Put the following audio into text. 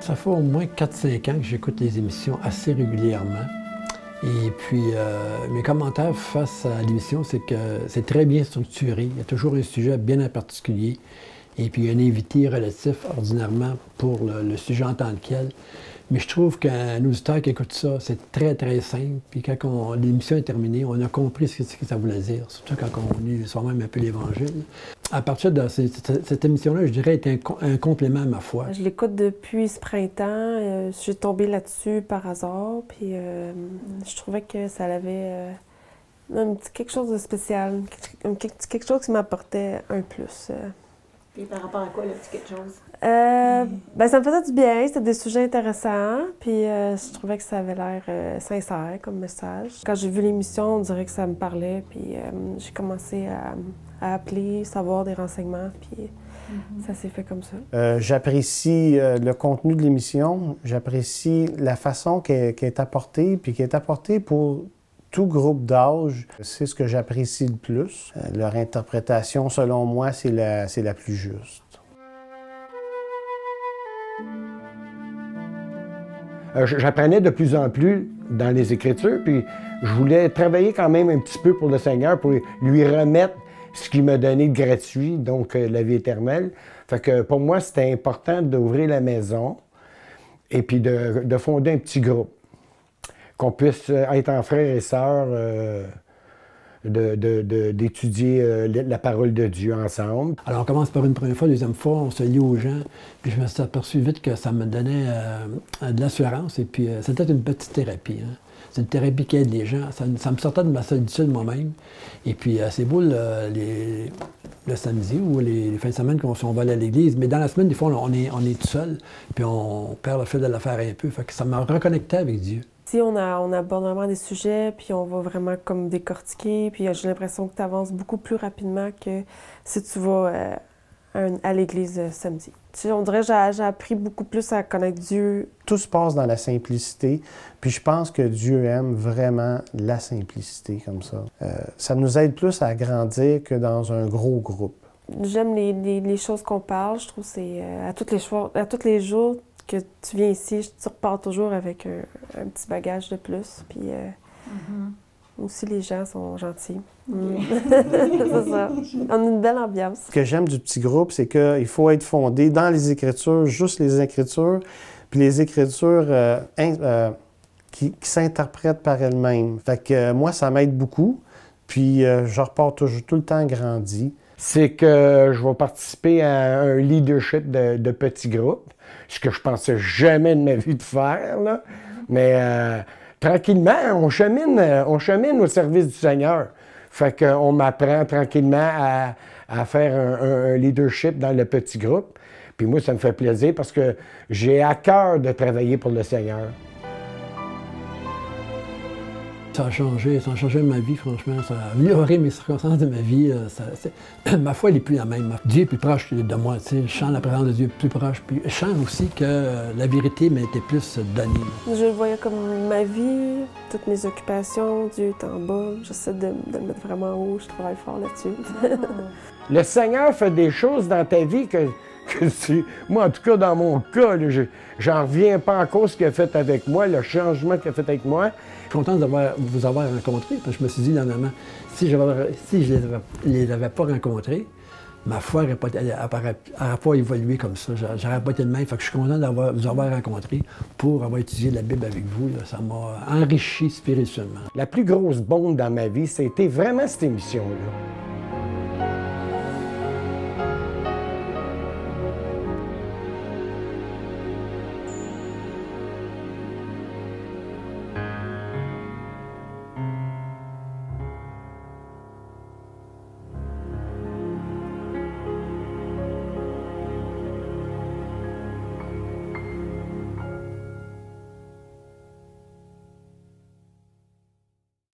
Ça fait au moins 4-5 ans que j'écoute les émissions assez régulièrement. Et puis, mes commentaires face à l'émission, c'est que c'est très bien structuré. Il y a toujours un sujet bien en particulier. Et puis, il y a un invité relatif ordinairement pour le sujet en tant que tel. Mais je trouve qu'un auditeur qui écoute ça, c'est très, très simple. Puis quand l'émission est terminée, on a compris ce que ça voulait dire, surtout quand on lit soi-même un peu l'Évangile. À partir de cette émission-là, je dirais, est un complément à ma foi. Je l'écoute depuis ce printemps. Je suis tombée là-dessus par hasard. Puis je trouvais que ça avait quelque chose de spécial, quelque chose qui m'apportait un plus. Et par rapport à quoi, le petit quelque chose? Ben, ça me faisait du bien, c'était des sujets intéressants, puis je trouvais que ça avait l'air sincère comme message. Quand j'ai vu l'émission, on dirait que ça me parlait, puis j'ai commencé à appeler, savoir des renseignements, puis ça s'est fait comme ça. J'apprécie le contenu de l'émission, j'apprécie la façon qu'elle est apportée, puis qu'elle est apportée pour tout groupe d'âge. C'est ce que j'apprécie le plus. Leur interprétation, selon moi, c'est la plus juste. J'apprenais de plus en plus dans les Écritures, puis je voulais travailler quand même un petit peu pour le Seigneur, pour lui remettre ce qu'il m'a donné de gratuit, donc la vie éternelle. Fait que pour moi, c'était important d'ouvrir la maison et puis de fonder un petit groupe, qu'on puisse être en frères et sœurs, d'étudier la parole de Dieu ensemble. Alors, on commence par une première fois, deuxième fois, on se lie aux gens, puis je me suis aperçu vite que ça me donnait de l'assurance, et puis c'était une petite thérapie. Hein. C'est une thérapie qui aide les gens. Ça me sortait de ma solitude moi-même. Et puis, c'est beau le samedi ou les fins de semaine qu'on va aller à l'église, mais dans la semaine, des fois, on est tout seul, puis on perd le fil de l'affaire un peu. Fait que ça m'a reconnecté avec Dieu. Si on aborde vraiment des sujets, puis on va vraiment comme décortiquer, puis j'ai l'impression que tu avances beaucoup plus rapidement que si tu vas à l'église samedi. On dirait que j'ai appris beaucoup plus à connaître Dieu. Tout se passe dans la simplicité, puis je pense que Dieu aime vraiment la simplicité comme ça. Ça nous aide plus à grandir que dans un gros groupe. J'aime les choses qu'on parle, je trouve que c'est à tous les jours que tu viens ici, tu repars toujours avec un petit bagage de plus. Puis aussi, les gens sont gentils. C'est ça. On a une belle ambiance. Ce que j'aime du petit groupe, c'est qu'il faut être fondé dans les Écritures, juste les Écritures, puis les Écritures qui s'interprètent par elles-mêmes. Fait que moi, ça m'aide beaucoup, puis je repars toujours tout le temps grandi. C'est que je vais participer à un leadership de petits groupes, ce que je pensais jamais de ma vie de faire, là. Mais tranquillement, on chemine au service du Seigneur. Fait qu'on m'apprend tranquillement à faire un leadership dans le petit groupe. Puis moi, ça me fait plaisir parce que j'ai à cœur de travailler pour le Seigneur. Ça a changé ma vie, franchement. Ça a amélioré mes circonstances de ma vie. Ma foi, elle n'est plus la même. Dieu est plus proche de moi. Tu sais, je sens la présence de Dieu plus proche. Puis je sens aussi que la vérité m'a été plus donnée. Je le voyais comme ma vie, toutes mes occupations. Dieu est en bas. J'essaie de le mettre vraiment haut. Je travaille fort là-dessus. Le Seigneur fait des choses dans ta vie que moi, en tout cas, dans mon cas, j'en reviens pas encore ce qu'il a fait avec moi, le changement qu'il a fait avec moi. Je suis content de vous avoir rencontrés, parce que je me suis dit, dernièrement, si je ne les avais pas rencontrés, ma foi n'aurait pas évolué comme ça. J'aurais pas été le même. Fait que je suis content de vous avoir rencontrés pour avoir étudié la Bible avec vous. Là. Ça m'a enrichi spirituellement. La plus grosse bombe dans ma vie, c'était vraiment cette émission-là.